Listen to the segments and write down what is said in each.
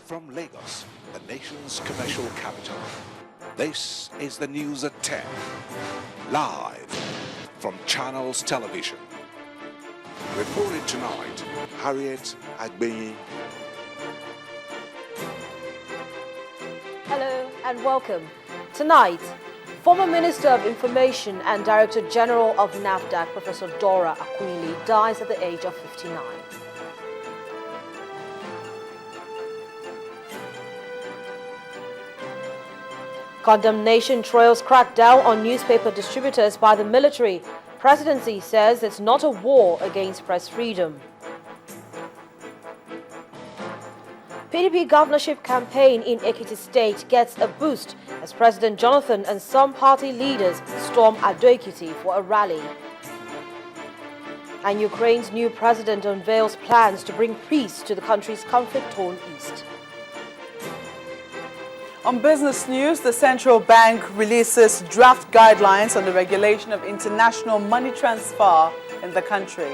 from Lagos, the nation's commercial capital. This is the news at 10, live from Channels Television. Reporting tonight, Harriet Agbeyi. Hello and welcome. Tonight, former Minister of Information and Director General of NAFDAC, Professor Dora Akunyili, dies at the age of 59. Condemnation trails crackdown on newspaper distributors by the military. Presidency says it's not a war against press freedom. PDP governorship campaign in Ekiti State gets a boost as President Jonathan and some party leaders storm Ado-Ekiti for a rally. And Ukraine's new president unveils plans to bring peace to the country's conflict-torn east. On business news, the central bank releases draft guidelines on the regulation of international money transfer in the country.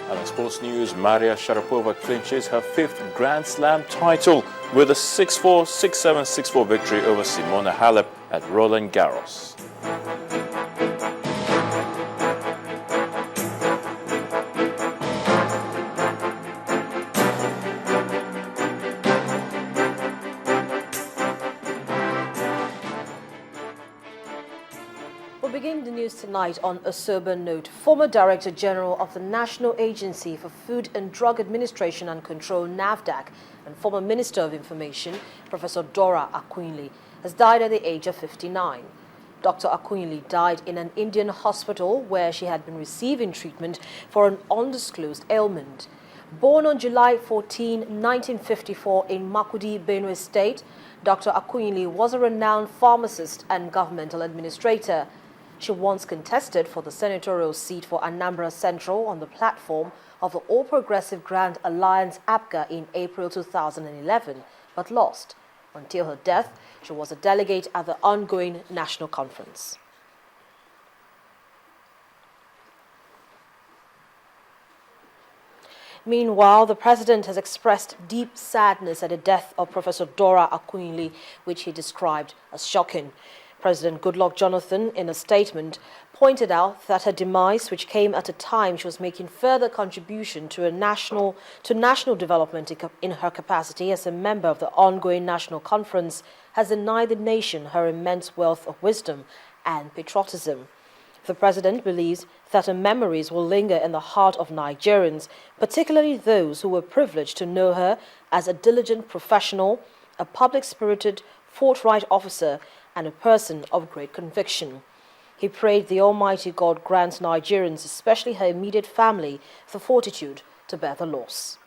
And on sports news, Maria Sharapova clinches her 5th Grand Slam title with a 6-4, 6-7, 6-4 victory over Simona Halep at Roland Garros. We'll begin the news tonight on a sober note. Former Director General of the National Agency for Food and Drug Administration and Control, NAFDAC, and former Minister of Information, Professor Dora Akunyili, has died at the age of 59. Dr. Akunyili died in an Indian hospital where she had been receiving treatment for an undisclosed ailment. Born on July 14, 1954 in Makurdi, Benue State, Dr. Akunyili was a renowned pharmacist and governmental administrator. She once contested for the senatorial seat for Anambra Central on the platform of the All Progressive Grand Alliance APGA in April 2011, but lost. Until her death, she was a delegate at the ongoing national conference. Meanwhile, the president has expressed deep sadness at the death of Professor Dora Akunyili, which he described as shocking. President Goodluck Jonathan, in a statement, pointed out that her demise, which came at a time she was making further contribution to national development in her capacity as a member of the ongoing national conference, has denied the nation her immense wealth of wisdom and patriotism. The president believes that her memories will linger in the heart of Nigerians, particularly those who were privileged to know her as a diligent professional, a public-spirited, forthright officer, and a person of great conviction. He prayed the Almighty God grants Nigerians, especially her immediate family, the fortitude to bear the loss.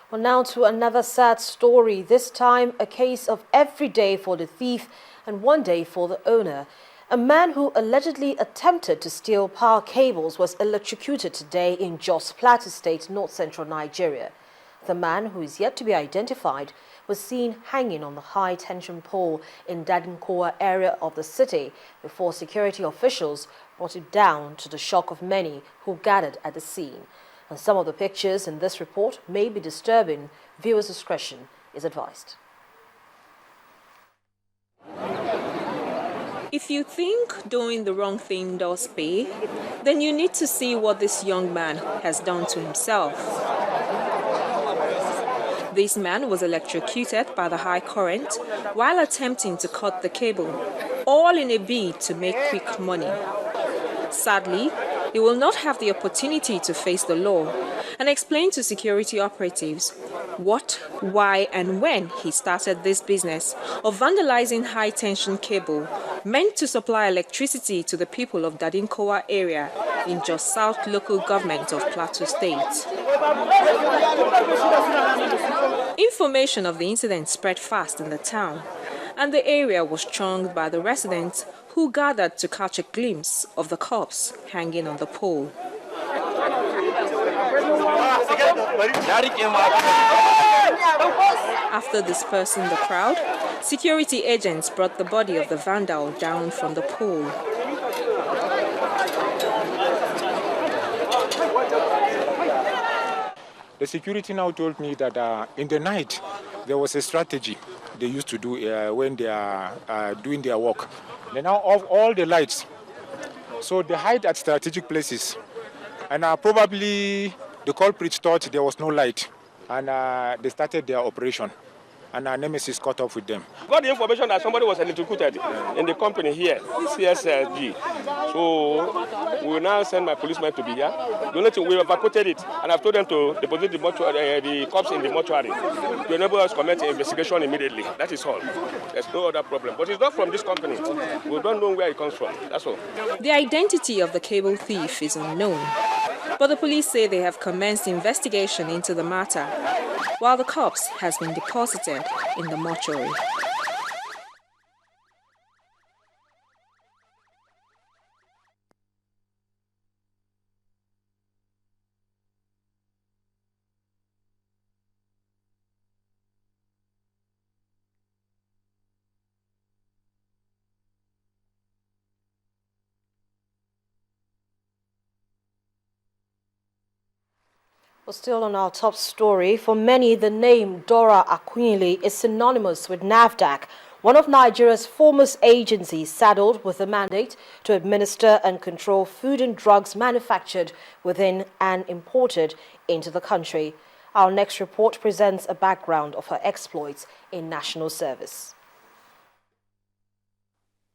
Well, now to another sad story, this time a case of every day for the thief and one day for the owner. A man who allegedly attempted to steal power cables was electrocuted today in Jos Plateau State, north-central Nigeria. The man, who is yet to be identified, was seen hanging on the high-tension pole in Dadinkowa area of the city before security officials brought him down, to the shock of many who gathered at the scene. And some of the pictures in this report may be disturbing. Viewers' discretion is advised. If you think doing the wrong thing does pay, then you need to see what this young man has done to himself. This man was electrocuted by the high current while attempting to cut the cable, all in a bid to make quick money. Sadly, he will not have the opportunity to face the law and explain to security operatives what, why, and when he started this business of vandalizing high-tension cable meant to supply electricity to the people of Dadinkowa area in Jos South local government of Plateau State. Information of the incident spread fast in the town, and the area was thronged by the residents who gathered to catch a glimpse of the corpse hanging on the pole. After dispersing the crowd, security agents brought the body of the vandal down from the pole. The security now told me that in the night there was a strategy they used to do when they are doing their work. They now off all the lights, so they hide at strategic places. And probably the culprits thought there was no light, and they started their operation. And our nemesis caught up with them. Got the information that somebody was electrocuted in the company here, CSG. So we will now send my policemen to be here. The only thing, we evacuated it, and I've told them to deposit the corpse in the mortuary to enable us to commence investigation immediately. That is all. There's no other problem. But it's not from this company. We don't know where it comes from. That's all. The identity of the cable thief is unknown, but the police say they have commenced investigation into the matter, while the corpse has been deposited in the mortuary. Well, still on our top story, for many, the name Dora Akunyili is synonymous with NAFDAC, one of Nigeria's foremost agencies saddled with the mandate to administer and control food and drugs manufactured within and imported into the country. Our next report presents a background of her exploits in national service.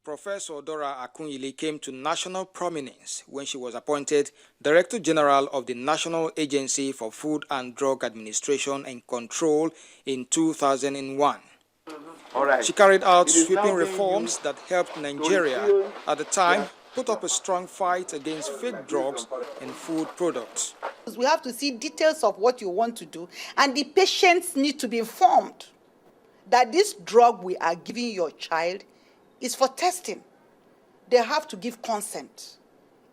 Professor Dora Akunyili came to national prominence when she was appointed Director General of the National Agency for Food and Drug Administration and Control in 2001. She carried out sweeping reforms that helped Nigeria, at the time, put up a strong fight against fake drugs and food products. We have to see details of what you want to do, and the patients need to be informed that this drug we are giving your child is for testing. They have to give consent.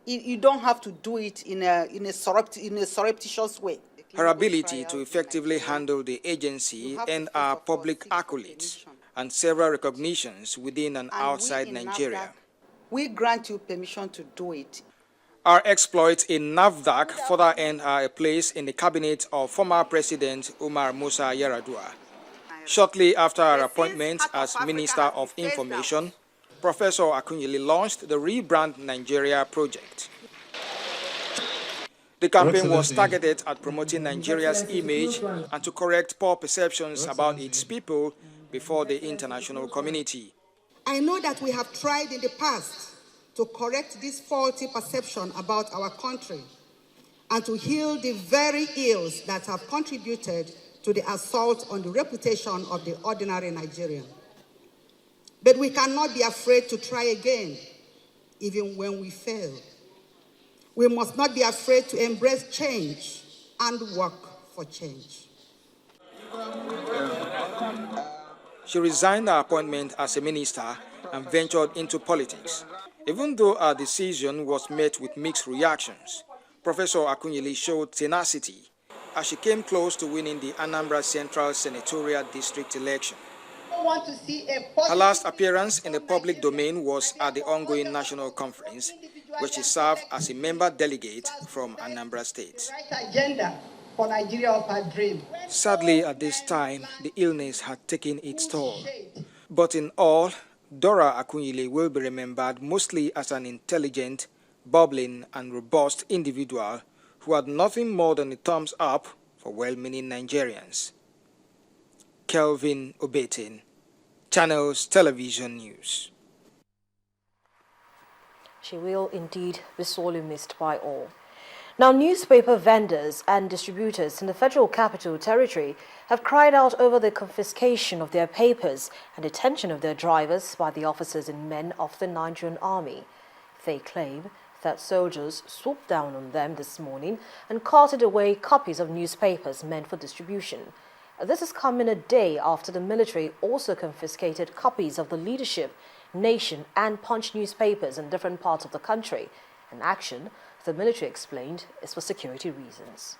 You don't have to do it in a surreptitious way. Her ability to effectively handle the agency earned her public accolades and several recognitions within and outside Nigeria. We grant you permission to do it. Our exploits in NAFDAC further earned her a place in the cabinet of former President Umar Musa Yar'Adua. Shortly after her appointment as Minister of Information, Professor Akunyili launched the Rebrand Nigeria project. The campaign was targeted at promoting Nigeria's image and to correct poor perceptions about its people before the international community. I know that we have tried in the past to correct this faulty perception about our country and to heal the very ills that have contributed to the assault on the reputation of the ordinary Nigerian. But we cannot be afraid to try again, even when we fail. We must not be afraid to embrace change and work for change. She resigned her appointment as a minister and ventured into politics. Even though her decision was met with mixed reactions, Professor Akunyili showed tenacity as she came close to winning the Anambra Central Senatorial District election. Her last appearance in the public domain was at the ongoing national conference, where she served as a member delegate from Anambra State. Sadly, at this time, the illness had taken its toll. But in all, Dora Akunyili will be remembered mostly as an intelligent, bubbling and robust individual who had nothing more than a thumbs up for well-meaning Nigerians. Kelvin Obetin, Channels Television News. She will indeed be sorely missed by all. Now, newspaper vendors and distributors in the Federal Capital Territory have cried out over the confiscation of their papers and detention of their drivers by the officers and men of the Nigerian Army. They claim that soldiers swooped down on them this morning and carted away copies of newspapers meant for distribution. This has come in a day after the military also confiscated copies of the Leadership, Nation and Punch newspapers in different parts of the country. An action the military explained is for security reasons.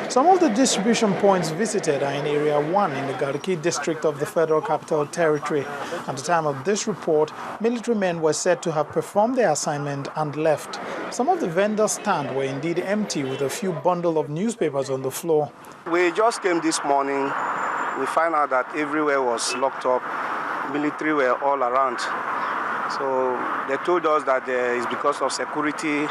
Some of the distribution points visited are in Area 1 in the Gariki district of the Federal Capital Territory. At the time of this report, military men were said to have performed their assignment and left. Some of the vendors' stands were indeed empty with a few bundles of newspapers on the floor. We just came this morning. We found out that everywhere was locked up. Military were all around. So they told us that it's because of security.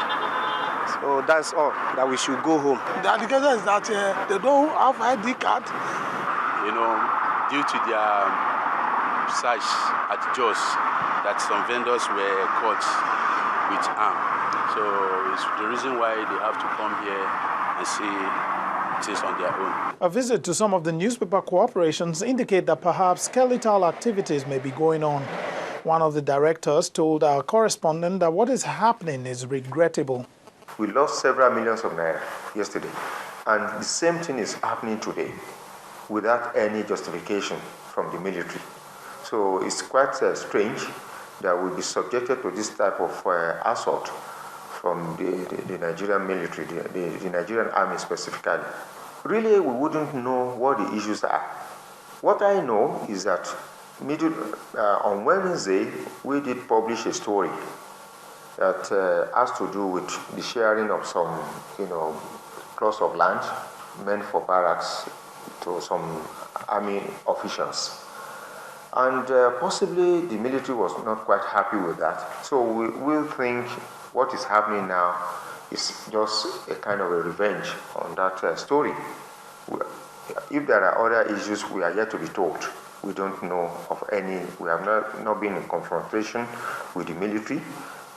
So that's all, that we should go home. The allegation is that they don't have ID card. You know, due to their search at Jos, that some vendors were caught with arms. So it's the reason why they have to come here and see things on their own. A visit to some of the newspaper corporations indicate that perhaps skeletal activities may be going on. One of the directors told our correspondent that what is happening is regrettable. We lost several millions of naira yesterday, and the same thing is happening today without any justification from the military. So it's quite strange that we'll be subjected to this type of assault from the Nigerian military, the Nigerian army specifically. Really, we wouldn't know what the issues are. What I know is that on Wednesday, we did publish a story that has to do with the sharing of some, plots of land meant for barracks to some army officials. And possibly the military was not quite happy with that. So we will think what is happening now is just a kind of a revenge on that story. If there are other issues, we are yet to be told. We don't know of any. We have not been in confrontation with the military.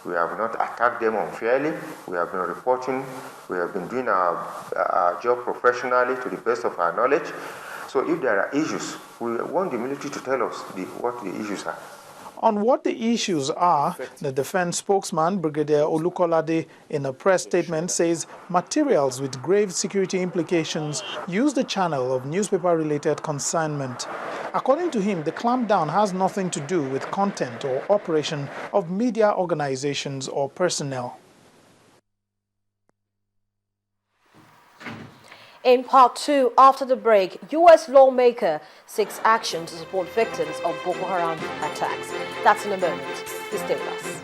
We have not attacked them unfairly. We have been reporting. We have been doing our job professionally to the best of our knowledge. So if there are issues, we want the military to tell us what the issues are. On what the issues are, the defense spokesman, Brigadier Olukolade, in a press statement says materials with grave security implications use the channel of newspaper-related consignment. According to him, the clampdown has nothing to do with content or operation of media organizations or personnel. In part 2, after the break, U.S. lawmaker seeks action to support victims of Boko Haram attacks. That's in a moment. Please stay with us.